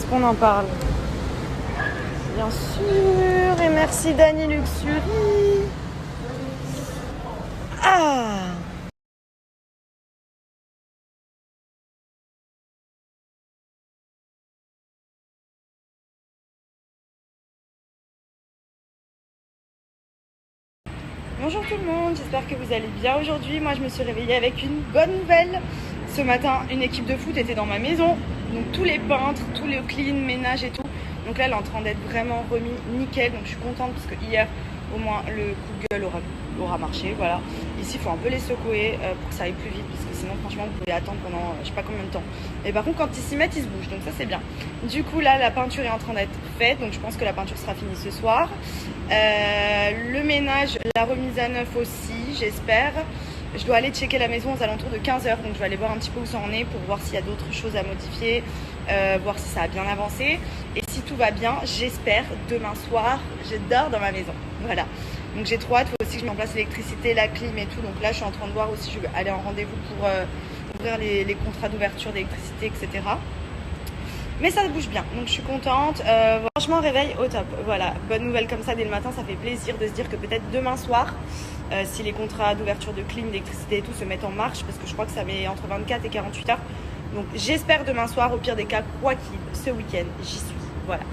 qu'on en parle? Bien sûr, et merci Dany Luxury. Ah! Bonjour tout le monde, j'espère que vous allez bien aujourd'hui. Moi je me suis réveillée avec une bonne nouvelle. Ce matin, une équipe de foot était dans ma maison. Donc tous les peintres, tous les clean, ménage et tout. Donc là elle est en train d'être vraiment remis nickel. Donc je suis contente parce que hier au moins le coup de gueule aura marché. Voilà. Ici il faut un peu les secouer pour que ça aille plus vite. Parce que sinon franchement vous pouvez attendre pendant je sais pas combien de temps. Et par contre quand ils s'y mettent ils se bougent. Donc ça c'est bien. Du coup là la peinture est en train d'être faite. Donc je pense que la peinture sera finie ce soir. Le ménage, la remise à neuf aussi j'espère. Je dois aller checker la maison aux alentours de 15h, donc je vais aller voir un petit peu où ça en est pour voir s'il y a d'autres choses à modifier, voir si ça a bien avancé. Et si tout va bien, j'espère demain soir, je dors dans ma maison. Voilà. Donc j'ai trop hâte, il faut aussi que je mette en place l'électricité, la clim et tout. Donc là je suis en train de voir aussi, je vais aller en rendez-vous pour ouvrir les contrats d'ouverture d'électricité, etc. Mais ça bouge bien, donc je suis contente. Franchement, réveil au top. Voilà, bonne nouvelle comme ça dès le matin, ça fait plaisir de se dire que peut-être demain soir, si les contrats d'ouverture de clim, d'électricité et tout se mettent en marche, parce que je crois que ça met entre 24 et 48 heures. Donc j'espère demain soir, au pire des cas, quoi qu'il, ce week-end, j'y suis. Voilà.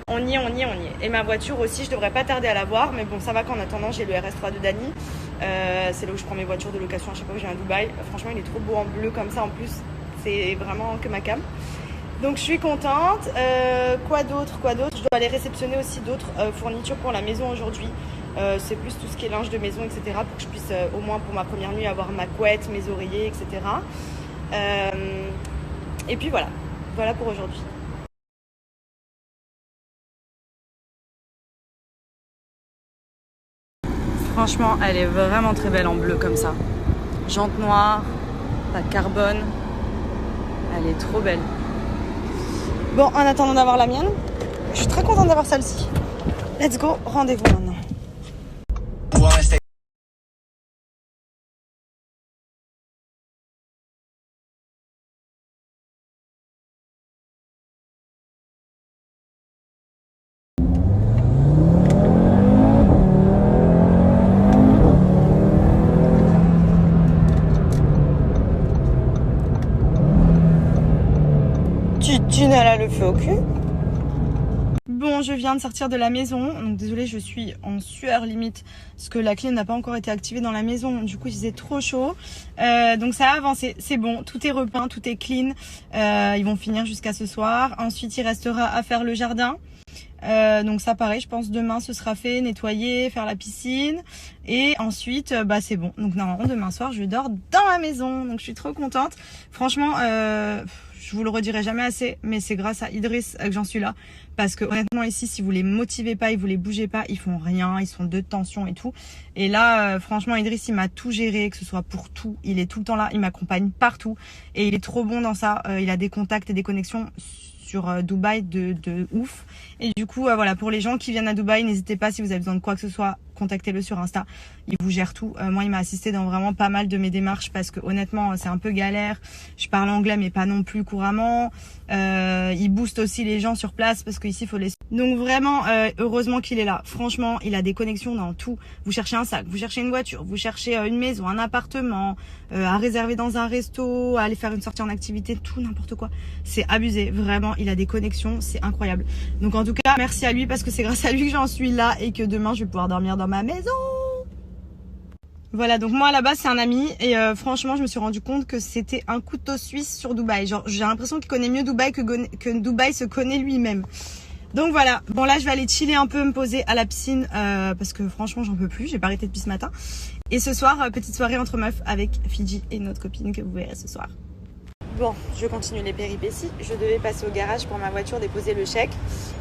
On y est. Et ma voiture aussi, je devrais pas tarder à la voir, mais bon, ça va qu'en attendant, j'ai le RS3 de Dany. C'est là où je prends mes voitures de location à chaque fois que je viens à Dubaï. Franchement, il est trop beau en bleu comme ça en plus. C'est vraiment que ma cam. Donc je suis contente. Quoi d'autre? Je dois aller réceptionner aussi d'autres fournitures pour la maison aujourd'hui. C'est plus tout ce qui est linge de maison, etc. Pour que je puisse au moins pour ma première nuit avoir ma couette, mes oreillers, etc. Et puis voilà. Voilà pour aujourd'hui. Franchement, elle est vraiment très belle en bleu comme ça. Jante noire, pas de carbone. Elle est trop belle. Bon, en attendant d'avoir la mienne, je suis très contente d'avoir celle-ci. Let's go, rendez-vous maintenant. Titine, elle a le feu au cul. Bon, je viens de sortir de la maison, donc désolée, je suis en sueur limite parce que la clim n'a pas encore été activée dans la maison, du coup il faisait trop chaud. Donc ça a avancé, c'est bon, tout est repeint, tout est clean. Ils vont finir jusqu'à ce soir. Ensuite il restera à faire le jardin. Donc ça pareil, je pense demain ce sera fait, nettoyer, faire la piscine et ensuite bah c'est bon. Donc normalement demain soir je dors dans ma maison, donc je suis trop contente. Franchement je vous le redirai jamais assez, mais c'est grâce à Idriss que j'en suis là. Parce que honnêtement ici, si vous les motivez pas, vous les bougez pas, ils font rien, ils sont de tension et tout. Et là, franchement, Idriss, il m'a tout géré, que ce soit pour tout. Il est tout le temps là, il m'accompagne partout. Et il est trop bon dans ça. Il a des contacts et des connexions sur Dubaï de ouf. Et du coup, voilà, pour les gens qui viennent à Dubaï, n'hésitez pas si vous avez besoin de quoi que ce soit, contactez-le sur Insta. Il vous gère tout. Moi, il m'a assisté dans vraiment pas mal de mes démarches parce que honnêtement, c'est un peu galère. Je parle anglais, mais pas non plus couramment. Il booste aussi les gens sur place parce qu'ici, il faut les... Donc vraiment, heureusement qu'il est là. Franchement, il a des connexions dans tout. Vous cherchez un sac, vous cherchez une voiture, vous cherchez une maison, un appartement, à réserver dans un resto, à aller faire une sortie en activité, tout, n'importe quoi. C'est abusé. Vraiment, il a des connexions. C'est incroyable. Donc en tout cas, merci à lui parce que c'est grâce à lui que j'en suis là et que demain, je vais pouvoir dormir dans ma maison. Voilà, donc moi à la base c'est un ami et franchement je me suis rendu compte que c'était un couteau suisse sur Dubaï. Genre j'ai l'impression qu'il connaît mieux Dubaï que Dubaï se connaît lui-même. Donc voilà, bon là je vais aller chiller un peu, me poser à la piscine parce que franchement j'en peux plus, j'ai pas arrêté depuis ce matin. Et ce soir, petite soirée entre meufs avec Fidji et notre copine que vous verrez ce soir. Bon, je continue les péripéties. Je devais passer au garage pour ma voiture, déposer le chèque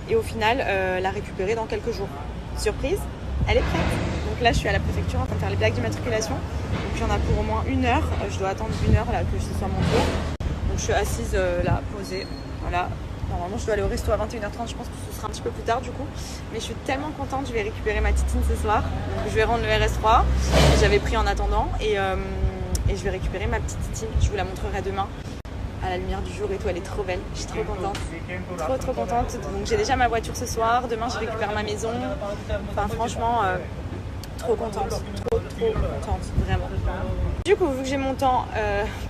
et au final la récupérer dans quelques jours. Surprise, elle est prête. Donc là je suis à la préfecture en train de faire les plaques d'immatriculation. Donc il y en a pour au moins 1 heure. Je dois attendre 1 heure là que ce soit mon tour. Donc je suis assise là, posée. Voilà. Normalement je dois aller au resto à 21h30. Je pense que ce sera un petit peu plus tard du coup. Mais je suis tellement contente, je vais récupérer ma titine ce soir. Donc je vais rendre le RS3 que j'avais pris en attendant. Et je vais récupérer ma petite titine. Je vous la montrerai demain. à la lumière du jour et tout, elle est trop belle, je suis trop contente, trop contente. Donc j'ai déjà ma voiture ce soir, demain je récupère ma maison, enfin franchement trop contente, trop contente, vraiment. Du coup, vu que j'ai mon temps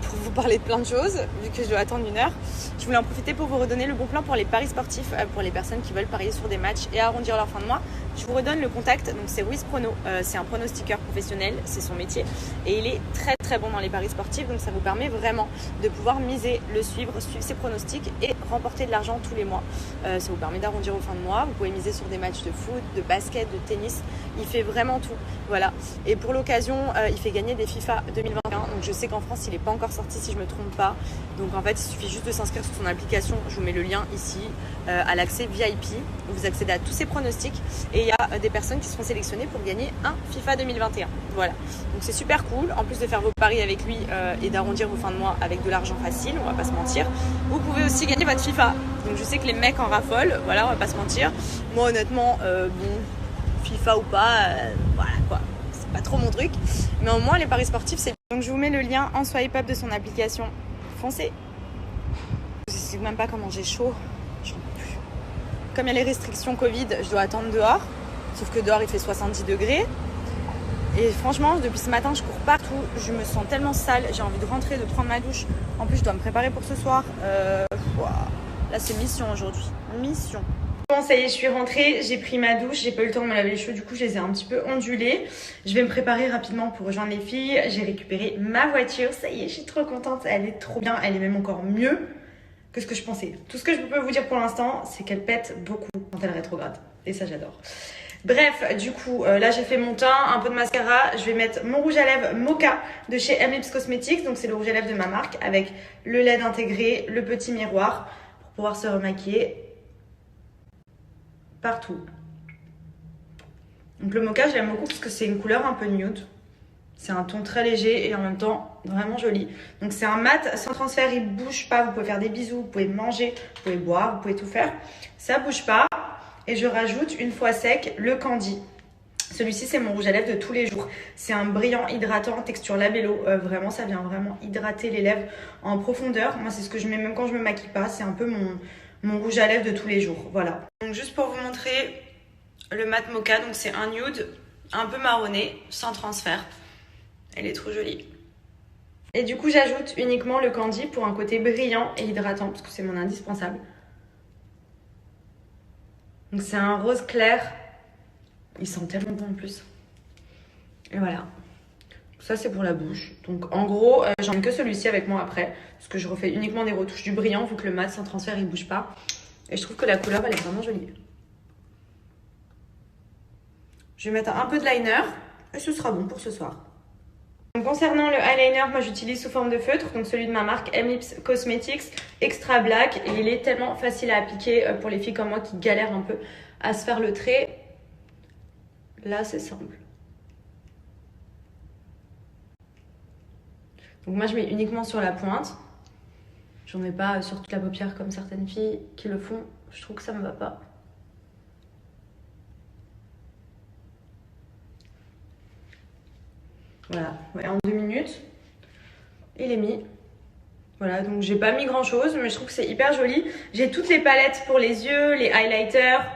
pour vous parler de plein de choses, vu que je dois attendre 1 heure, je voulais en profiter pour vous redonner le bon plan pour les paris sportifs, pour les personnes qui veulent parier sur des matchs et arrondir leur fin de mois. Je vous redonne le contact, donc c'est Wiz Prono, c'est un pronostiqueur professionnel, c'est son métier et il est très bon dans les paris sportifs, donc ça vous permet vraiment de pouvoir miser, le suivre ses pronostics et remporter de l'argent tous les mois. Ça vous permet d'arrondir aux fins de mois, vous pouvez miser sur des matchs de foot, de basket, de tennis, il fait vraiment tout, voilà. Et pour l'occasion, il fait gagner des FIFA 2021, donc je sais qu'en France il n'est pas encore sorti si je ne me trompe pas, donc en fait il suffit juste de s'inscrire sur son application, je vous mets le lien ici, à l'accès VIP, vous accédez à tous ses pronostics et il y a des personnes qui seront sélectionnées pour gagner un FIFA 2021, voilà. Donc c'est super cool, en plus de faire vos paris avec lui et d'arrondir vos fins de mois avec de l'argent facile, on va pas se mentir, vous pouvez aussi gagner votre FIFA, donc je sais que les mecs en raffolent, voilà, on va pas se mentir, moi honnêtement, bon, FIFA ou pas, voilà quoi, c'est pas trop mon truc, mais au moins les paris sportifs c'est. Donc je vous mets le lien en swipe up de son application, foncez. Je sais même pas comment j'ai chaud, j'en peux plus. Comme il y a les restrictions Covid, je dois attendre dehors, sauf que dehors il fait 70 degrés. Et franchement, depuis ce matin, je cours partout, je me sens tellement sale, j'ai envie de rentrer, de prendre ma douche. En plus, je dois me préparer pour ce soir. Là, c'est mission aujourd'hui, mission. Bon, ça y est, je suis rentrée, j'ai pris ma douche, j'ai pas eu le temps de me laver les cheveux, du coup je les ai un petit peu ondulés. Je vais me préparer rapidement pour rejoindre les filles. J'ai récupéré ma voiture, ça y est, je suis trop contente, elle est trop bien, elle est même encore mieux que ce que je pensais. Tout ce que je peux vous dire pour l'instant, c'est qu'elle pète beaucoup quand elle rétrograde, et ça j'adore. Bref, du coup, là j'ai fait mon teint, un peu de mascara, je vais mettre mon rouge à lèvres Mocha de chez M-Lips Cosmetics, donc c'est le rouge à lèvres de ma marque, avec le LED intégré, le petit miroir, pour pouvoir se remaquiller partout. Donc le mocha je l'aime beaucoup parce que c'est une couleur un peu nude, c'est un ton très léger et en même temps vraiment joli. Donc c'est un mat sans transfert, il bouge pas, vous pouvez faire des bisous, vous pouvez manger, vous pouvez boire, vous pouvez tout faire, ça bouge pas. Et je rajoute une fois sec le Candy. Celui-ci c'est mon rouge à lèvres de tous les jours, c'est un brillant hydratant texture labello, vraiment ça vient vraiment hydrater les lèvres en profondeur. Moi c'est ce que je mets même quand je me maquille pas, c'est un peu mon rouge à lèvres de tous les jours, voilà. Donc juste pour vous montrer le mat mocha, donc c'est un nude un peu marronné, sans transfert. Elle est trop jolie. Et du coup j'ajoute uniquement le Candy pour un côté brillant et hydratant, parce que c'est mon indispensable. Donc c'est un rose clair, il sent tellement bon en plus. Et voilà. Ça c'est pour la bouche. Donc en gros, j'en ai que celui-ci avec moi après, parce que je refais uniquement des retouches du brillant, vu que le mat sans transfert il bouge pas. Et je trouve que la couleur elle est vraiment jolie. Je vais mettre un peu de liner et ce sera bon pour ce soir. Donc, concernant le eyeliner, moi j'utilise sous forme de feutre, donc celui de ma marque M-Lips Cosmetics Extra Black. Et il est tellement facile à appliquer pour les filles comme moi qui galèrent un peu à se faire le trait. Là c'est simple. Donc moi je mets uniquement sur la pointe. J'en mets pas sur toute la paupière comme certaines filles qui le font. Je trouve que ça me va pas. Voilà, ouais, en 2 minutes, il est mis. Voilà, donc j'ai pas mis grand chose, mais je trouve que c'est hyper joli. J'ai toutes les palettes pour les yeux, les highlighters.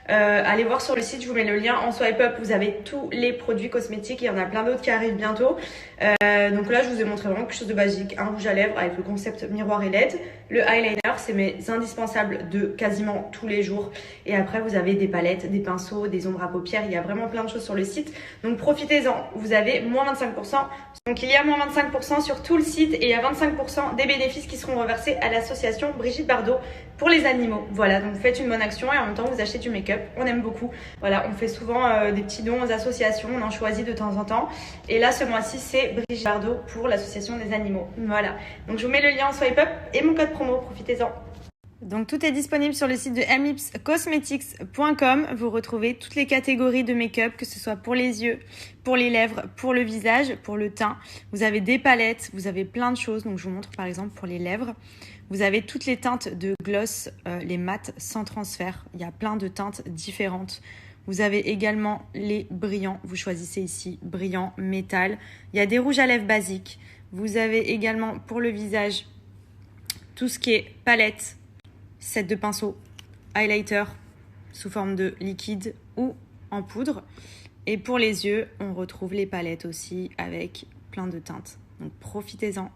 Allez voir sur le site, je vous mets le lien en swipe up. Vous avez tous les produits cosmétiques. Il y en a plein d'autres qui arrivent bientôt. Donc là, je vous ai montré vraiment quelque chose de basique. Un rouge à lèvres avec le concept miroir et LED. Le eyeliner, c'est mes indispensables de quasiment tous les jours. Et après, vous avez des palettes, des pinceaux, des ombres à paupières. Il y a vraiment plein de choses sur le site. Donc profitez-en. Vous avez moins 25%. Donc il y a moins 25% sur tout le site et il y a 25% des bénéfices qui seront reversés à l'association Brigitte Bardot pour les animaux. Voilà, donc vous faites une bonne action et en même temps vous achetez du make-up. On aime beaucoup. Voilà, on fait souvent des petits dons aux associations, on en choisit de temps en temps. Et là, ce mois-ci, c'est Brigitte Bardot pour l'association des animaux. Voilà, donc je vous mets le lien en swipe up et mon code promo, profitez-en. Donc tout est disponible sur le site de mlipscosmetics.com. Vous retrouvez toutes les catégories de make-up, que ce soit pour les yeux, pour les lèvres, pour le visage, pour le teint. Vous avez des palettes, vous avez plein de choses. Donc je vous montre par exemple pour les lèvres. Vous avez toutes les teintes de gloss, les mats sans transfert. Il y a plein de teintes différentes. Vous avez également les brillants. Vous choisissez ici brillant, métal. Il y a des rouges à lèvres basiques. Vous avez également pour le visage tout ce qui est palette, set de pinceau, highlighter sous forme de liquide ou en poudre. Et pour les yeux, on retrouve les palettes aussi avec plein de teintes. Donc profitez-en.